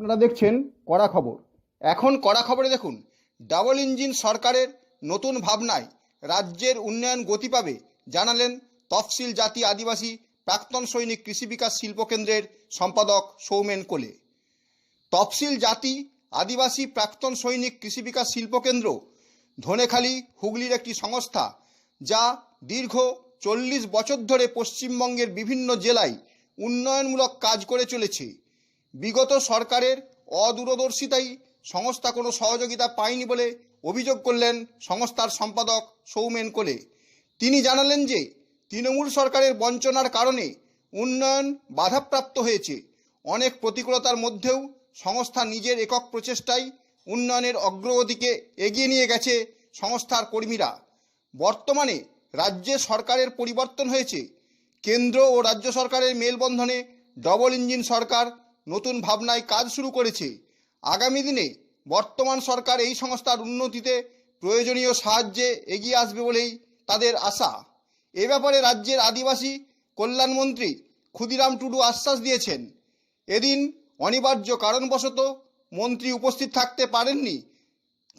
আপনারা দেখছেন কড়া খবর। এখন কড়া খবরে দেখুন, ডাবল ইঞ্জিন সরকারের নতুন ভাবনায় রাজ্যের উন্নয়ন গতি পাবে জানালেন তফসিল জাতি আদিবাসী প্রাক্তন সৈনিক কৃষি বিকাশ শিল্পকেন্দ্রের সম্পাদক সৌমেন কোলে। তফসিল জাতি আদিবাসী প্রাক্তন সৈনিক কৃষি বিকাশ শিল্পকেন্দ্র ধনেখালি হুগলির একটি সংস্থা, যা দীর্ঘ 40 বছর ধরে পশ্চিমবঙ্গের বিভিন্ন জেলায় উন্নয়নমূলক কাজ করে চলেছে। বিগত সরকারের অদূরদর্শিতায় সংস্থা কোনো সহযোগিতা পায়নি বলে অভিযোগ করলেন সংস্থার সম্পাদক সৌমেন কোলে। তিনি জানালেন যে তৃণমূল সরকারের বঞ্চনার কারণে উন্নয়ন বাধাপ্রাপ্ত হয়েছে। অনেক প্রতিকূলতার মধ্যেও সংস্থা নিজের একক প্রচেষ্টায় উন্নয়নের অগ্রগতিকে এগিয়ে নিয়ে গেছে সংস্থার কর্মীরা। বর্তমানে রাজ্যে সরকারের পরিবর্তন হয়েছে। কেন্দ্র ও রাজ্য সরকারের মেলবন্ধনে ডবল ইঞ্জিন সরকার নতুন ভাবনায় কাজ শুরু করেছে। আগামী দিনে বর্তমান সরকার এই সংস্থার উন্নতিতে প্রয়োজনীয় সাহায্যে এগিয়ে আসবে বলেই তাদের আশা। এ ব্যাপারে রাজ্যের আদিবাসী কল্যাণমন্ত্রী ক্ষুদিরাম টুডু আশ্বাস দিয়েছেন। এদিন অনিবার্য কারণবশত মন্ত্রী উপস্থিত থাকতে পারেননি,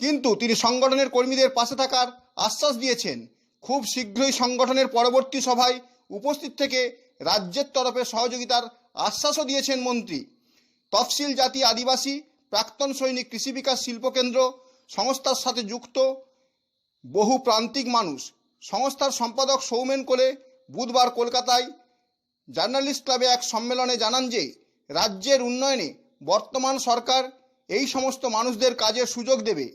কিন্তু তিনি সংগঠনের কর্মীদের পাশে থাকার আশ্বাস দিয়েছেন। খুব শীঘ্রই সংগঠনের পরবর্তী সভায় উপস্থিত থেকে রাজ্যের তরফে সহযোগিতার আশ্বাসও দিয়েছেন মন্ত্রী। তফসিল জাতি আদিবাসী প্রাক্তন সৈনিক কৃষি বিকাশ শিল্পকেন্দ্র সংস্থার সাথে যুক্ত বহু প্রান্তিক মানুষ। সংস্থার সম্পাদক সৌমেন কোলে বুধবার কলকাতায় জার্নালিস্ট ক্লাবে এক সম্মেলনে জানান যে রাজ্যের উন্নয়নে বর্তমান সরকার এই সমস্ত মানুষদের কাজের সুযোগ দেবে।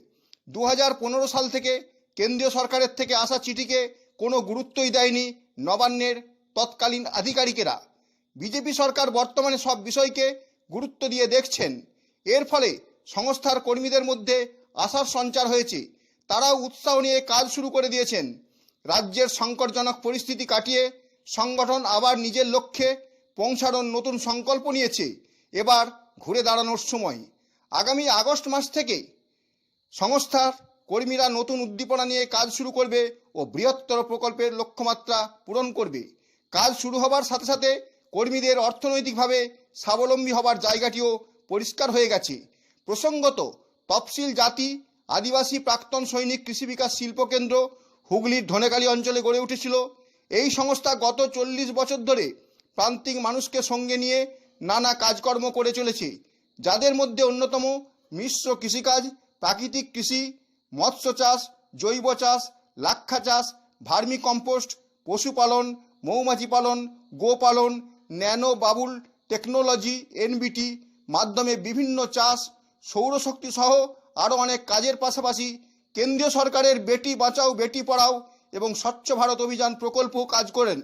2015 সাল থেকে কেন্দ্রীয় সরকারের থেকে আসা চিঠিকে কোনো গুরুত্বই দেয়নি নবান্নের তৎকালীন আধিকারিকেরা। বিজেপি সরকার বর্তমানে সব বিষয়কে গুরুত্ব দিয়ে দেখছেন। এর ফলে সংস্থার কর্মীদের মধ্যে আশার সঞ্চার হয়েছে। তারাও উৎসাহ নিয়ে কাজ শুরু করে দিয়েছেন। রাজ্যের সংকটজনক পরিস্থিতি কাটিয়ে সংগঠন আবার নিজের লক্ষ্যে পৌঁছানোর নতুন সংকল্প নিয়েছে। এবার ঘুরে দাঁড়ানোর সময়। আগামী আগস্ট মাস থেকে সংস্থার কর্মীরা নতুন উদ্দীপনা নিয়ে কাজ শুরু করবে ও বৃহত্তর প্রকল্পের লক্ষ্যমাত্রা পূরণ করবে। কাজ শুরু হবার সাথে সাথে কর্মীদের অর্থনৈতিকভাবে স্বাবলম্বী হবার জায়গাটিও পরিষ্কার হয়ে গেছে। প্রসঙ্গত, তফসিল জাতি আদিবাসী প্রাক্তন সৈনিক কৃষি বিকাশ শিল্পকেন্দ্র হুগলির ধনেখালি অঞ্চলে গড়ে উঠেছিল। এই সংস্থা গত 40 বছর ধরে প্রান্তিক মানুষকে সঙ্গে নিয়ে নানা কাজকর্ম করে চলেছে, যাদের মধ্যে অন্যতম মিশ্র কৃষিকাজ, প্রাকৃতিক কৃষি, মৎস্য চাষ, জৈব চাষ, লাক্ষা চাষ, ভার্মি কম্পোস্ট, পশুপালন, মৌমাছি পালন, গোপালন, ন্যানো বাবুল টেকনোলজি এনবিটি মাধ্যমে বিভিন্ন চাষ, সৌরশক্তি সহ আরও অনেক কাজের পাশাপাশি কেন্দ্রীয় সরকারের বেটি বাঁচাও বেটি পড়াও এবং স্বচ্ছ ভারত অভিযান প্রকল্প কাজ করেন।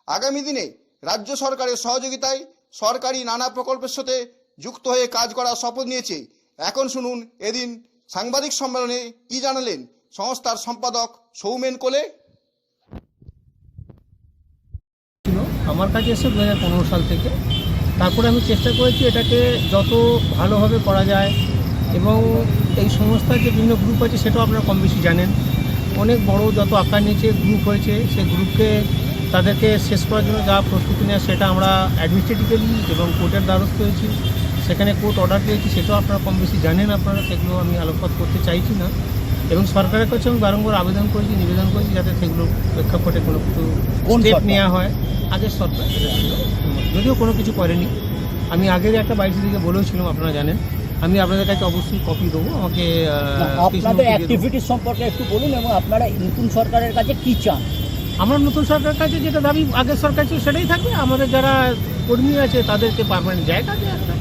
আগামী দিনে রাজ্য সরকারের সহযোগিতায় সরকারি নানা প্রকল্পের সাথে যুক্ত হয়ে কাজ করার শপথ নিয়েছে। এখন শুনুন এদিন সাংবাদিক সম্মেলনে কি জানালেন সংস্থার সম্পাদক সৌমেন কোলে। আমার কাছে এসে 2015 সাল থেকে, তারপরে আমি চেষ্টা করেছি এটাকে যত ভালোভাবে করা যায়। এবং এই সংস্থার যে বিভিন্ন গ্রুপ আছে সেটাও আপনারা কম বেশি জানেন। অনেক বড় যত আকার নিচে গ্রুপ হয়েছে, সেই গ্রুপকে তাদেরকে শেষ করার জন্য যা প্রস্তুতি নেওয়া সেটা আমরা অ্যাডমিনিস্ট্রেটিভলি এবং কোর্টের দ্বারস্থ হয়েছি। সেখানে কোর্ট অর্ডার পেয়েছি, সেটাও আপনারা কম বেশি জানেন। আপনারা সেগুলো আমি আলোকপাত করতে চাইছি না। এবং সরকারের কাছে আমি বারংবার আবেদন করেছি, নিবেদন করেছি যাতে সেগুলো প্রেক্ষাপটে কোনো কিছু স্টেপ নেওয়া হয়। আগের সরকার সেটা ছিল, যদিও কোনো কিছু করেনি। আমি আগের একটা 22 দিকে বলেওছিলাম, আপনারা জানেন। আমি আপনাদের কাছে অবশ্যই কপি দেবো। আমাকে আপনাদের অ্যাক্টিভিটিস সম্পর্কে একটু বলুন এবং আপনারা নতুন সরকারের কাছে কী চান। আমরা নতুন সরকারের কাছে যেটা দাবি আগের সরকার ছিল সেটাই থাকবে। আমাদের যারা কর্মী আছে তাদেরকে পার্মানেন্ট জায়গা দেওয়া একটা,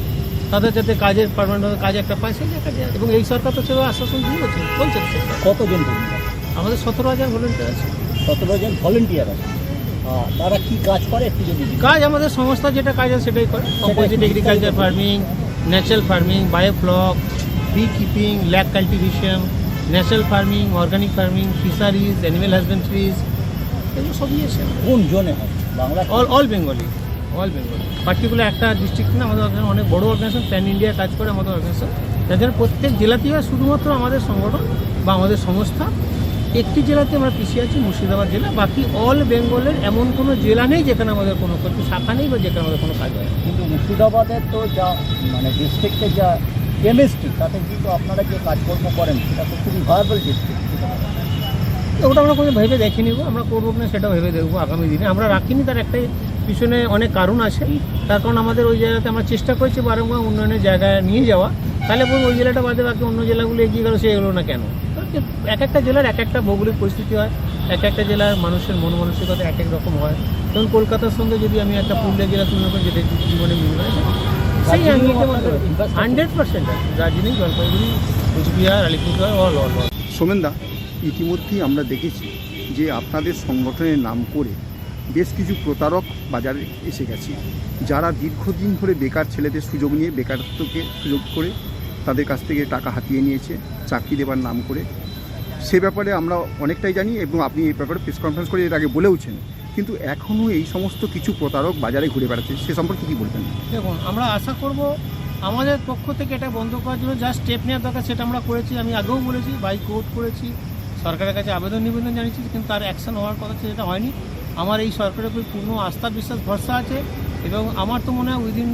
তাদের যাতে কাজের পার্মানেন্ট কাজ একটা পায় সেই জায়গা দেওয়া। এবং এই সরকার তো সেভাবে আশ্বাসন দিয়েছে, বলছে। কতজন কর্মী? আমাদের 17,000 ভলেন্টিয়ার আছে। 17জন ভলেন্টিয়ার আছে। তারা কি কাজ করে একটু যদি। কাজ আমাদের সংস্থা যেটা কাজ আছে সেটাই করে। Composite agriculture farming, natural farming, biofloc, bee keeping, lac cultivation, natural farming, organic farming, fisheries, animal husbandries, এগুলো সবই আছে। কোন জোনে হয়? বাংলা? All Bengali. পার্টিকুলার একটা ডিস্ট্রিক্ট না, আমাদের অনেক বড় অর্গানাইজেশন, প্যান ইন্ডিয়া কাজ করে আমাদের অর্গানাইজেশন। যাদের প্রত্যেক জেলাতেই হয়। শুধুমাত্র আমাদের সংগঠন বা আমাদের সংস্থা একটি জেলাতে আমরা পিছিয়ে আছি, মুর্শিদাবাদ জেলা। বাকি অল বেঙ্গলের এমন কোনো জেলা নেই যেখানে আমাদের কোনো শাখা নেই বা যেখানে আমাদের কোনো কাজ হয় না। কিন্তু মুর্শিদাবাদের তো যা মানে ডিস্ট্রিক্টের যা কেমিস্ট্রি, তাতে কিন্তু আপনারা যে কাজকর্ম করেন সেটা তো খুবই ভায়াবল ডিস্ট্রিক্ট। তো ওটা আমরা কোনো ভেবে দেখে নিব, আমরা করবো না সেটা ভেবে দেখবো আগামী দিনে। আমরা রাখিনি, তার একটাই পিছনে অনেক কারণ আছে। তার কারণ আমাদের ওই জায়গাতে আমরা চেষ্টা করছি বারংবার উন্নয়নের জায়গায় নিয়ে যাওয়া। তাহলে বলবো ওই জেলাটা বাদে বাকি অন্য জেলাগুলো এগিয়ে গেলো, সে এগোলো না কেন? এক একটা জেলার এক একটা ভৌগোলিক পরিস্থিতি হয়, এক একটা জেলার মানুষের মন মানসিকতা এক এক রকম হয়। যেমন কলকাতার সঙ্গে যদি আমি একটা পুরুলিয়া জেলা তুলনা করি, যেটা জীবনে মিল রয়েছে, সেই আঙ্গিকে 100% আছে। দার্জিলিং, জলপাইগুড়ি, কোচবিহার, আলিপুরদুয়ার, অল। সোমেনদা, ইতিমধ্যেই আমরা দেখেছি যে আপনাদের সংগঠনের নাম করে বেশ কিছু প্রতারক বাজারে এসে গেছে, যারা দীর্ঘদিন ধরে বেকার ছেলেদের সুযোগ নিয়ে বেকারত্বকে সুযোগ করে তাদের কাছ থেকে টাকা হাতিয়ে নিয়েছে চাকরি দেবার নাম করে। সে ব্যাপারে আমরা অনেকটাই জানি এবং আপনি এই ব্যাপারে প্রেস কনফারেন্স করে এর আগে বলেওছেন, কিন্তু এখনও এই সমস্ত কিছু প্রতারক বাজারে ঘুরে বেড়াচ্ছে, সে সম্পর্কে কী বলবেন? দেখুন, আমরা আশা করব আমাদের পক্ষ থেকে এটা বন্ধ করার জন্য যা স্টেপ নেওয়ার দরকার সেটা আমরা করেছি। আমি আগেও বলেছি, বাই কোর্ট করেছি, সরকারের কাছে আবেদন নিবেদন জানিয়েছি, কিন্তু তার অ্যাকশন হওয়ার কথা সেটা হয়নি। আমার এই সরকারের উপর পূর্ণ আস্থা, বিশ্বাস, ভরসা আছে এবং আমার তো মনে হয় উইদিন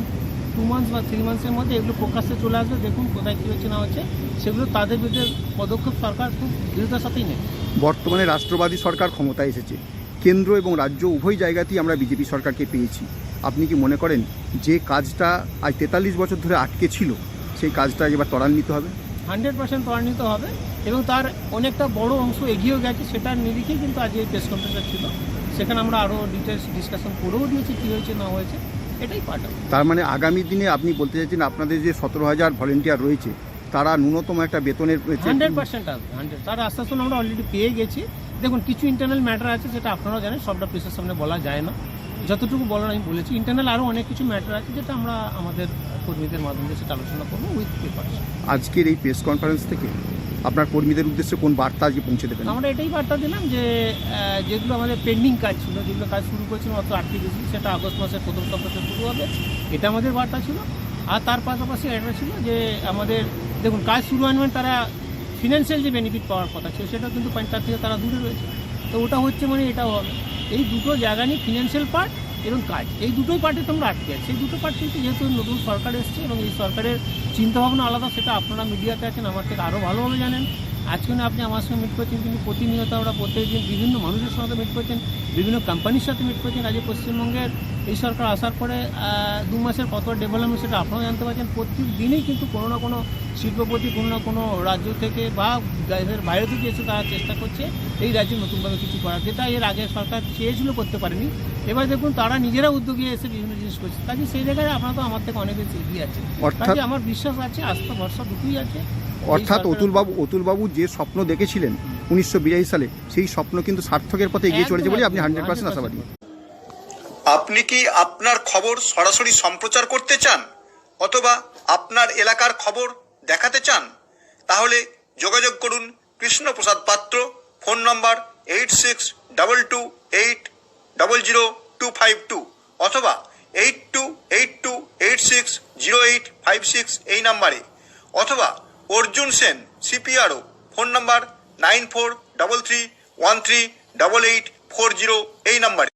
2 মান্থস বা 3 মান্থসের মধ্যে এগুলো প্রকাশ্যে চলে আসবে। দেখুন কোথায় কী হচ্ছে না হচ্ছে, সেগুলো তাদের বিরুদ্ধে পদক্ষেপ সরকার খুব দৃঢ়তার সাথেই নেয়। বর্তমানে রাষ্ট্রবাদী সরকার ক্ষমতায় এসেছে, কেন্দ্র এবং রাজ্য উভয় জায়গাতেই আমরা বিজেপি সরকারকে পেয়েছি। আপনি কি মনে করেন যে কাজটা আজ 43 বছর ধরে আটকে ছিল, সেই কাজটা এবার ত্বরান্বিত হবে? 100% ত্বরান্বিত হবে এবং তার অনেকটা বড় অংশ এগিয়েও গেছে। সেটার নিরিখেই কিন্তু আজ এই প্রেস কনফারেন্স ছিল, সেখানে আমরা আরও ডিটেলস ডিসকাশন করেও দিয়েছি কী হয়েছে না হয়েছে, এটাই পার্ট হবে। তার মানে আগামী দিনে আপনি বলতে চাইছেন আপনাদের যে 17,000 ভলেন্টিয়ার রয়েছে তারা ন্যূনতম একটা বেতনের 100% আসবে, 100। তার আশ্বাসন আমরা অলরেডি পেয়ে গেছি। দেখুন, কিছু ইন্টারনাল ম্যাটার আছে, যেটা আপনারাও জানেন, সবটা প্রেসের সামনে বলা যায় না। যতটুকু বলার আমি বলেছি। ইন্টারনাল আরও অনেক কিছু ম্যাটার আছে, যেটা আমরা আমাদের কর্মীদের মাধ্যমে সেটা আলোচনা করবো উইথ পেপারস। আজকের এই প্রেস কনফারেন্স থেকে আপনার কর্মীদের উদ্দেশ্যে কোন বার্তা আজকে পৌঁছে দেবেন? আমরা এটাই বার্তা দিলাম যে যেগুলো আমাদের পেন্ডিং কাজ ছিল, যেগুলো কাজ শুরু করেছিল মাত্র 8টি বেশি, সেটা আগস্ট মাসের প্রথম সপ্তাহে শুরু হবে, এটা আমাদের বার্তা ছিল। আর তার পাশাপাশি এটা ছিল যে আমাদের দেখুন কাজ শুরু হয় মানে তারা ফিনান্সিয়াল যে বেনিফিট পাওয়ার কথা ছিল সেটা কিন্তু তার থেকে তারা দূরে রয়েছে। তো ওটা হচ্ছে মানে এটাও হবে। এই দুটো জায়গা নিয়ে ফিনান্সিয়াল পার্ট এবং কাজ, এই দুটোই পার্টে তোমরা আটকে আছে। এই দুটো পার্ট কিন্তু যেহেতু নতুন সরকার এসছে এবং এই সরকারের চিন্তাভাবনা আলাদা, সেটা আপনারা মিডিয়াতে আছেন আমার থেকে আরও ভালোভাবে জানেন। আজকে না আপনি আমার সঙ্গে মিট করছেন, কিন্তু প্রতিনিয়ত আমরা প্রত্যেকদিন বিভিন্ন মানুষের সঙ্গে মিট করছেন, বিভিন্ন কোম্পানির সাথে মিট করছেন। আজ পশ্চিমবঙ্গের এই সরকার আসার পরে 2 মাসের কত ডেভেলপমেন্ট সেটা আপনারাও জানতে পারছেন। প্রত্যেক দিনেই কিন্তু কোনো না কোনো শিল্পপতি কোনো না কোনো রাজ্য থেকে বা দেশের বাইরে থেকে এসে তারা চেষ্টা করছে এই রাজ্যে নতুনভাবে কিছু করার, যেটা এর আগে সরকার চেয়েছিল করতে পারেনি। এবার দেখুন তারা নিজেরা উদ্যোগী এসে বিভিন্ন জিনিস করছে। কাজে সেই জায়গায় আপনারা তো আমার থেকে অনেক বেশি এগিয়ে আছে। কাজে আমার বিশ্বাস আছে, আস্থা ভরসা দুটোই আছে। অর্থাৎ অতুলবাবু যে স্বপ্ন দেখেছিলেন 1982 সালে, সেই স্বপ্ন কিন্তু সার্থকের পথে এগিয়ে চলেছে বলে আপনি 100% আশাবাদী। আপনি কি আপনার খবর সরাসরি সম্প্রচার করতে চান অথবা আপনার এলাকার খবর দেখাতে চান? তাহলে যোগাযোগ করুন কৃষ্ণপ্রসাদ পাত্র, ফোন নম্বর 8622800252 অথবা 8282860856 এই নাম্বারে, অথবা Arjun Sen CPRO, phone number 9433138840 এই নাম্বারে।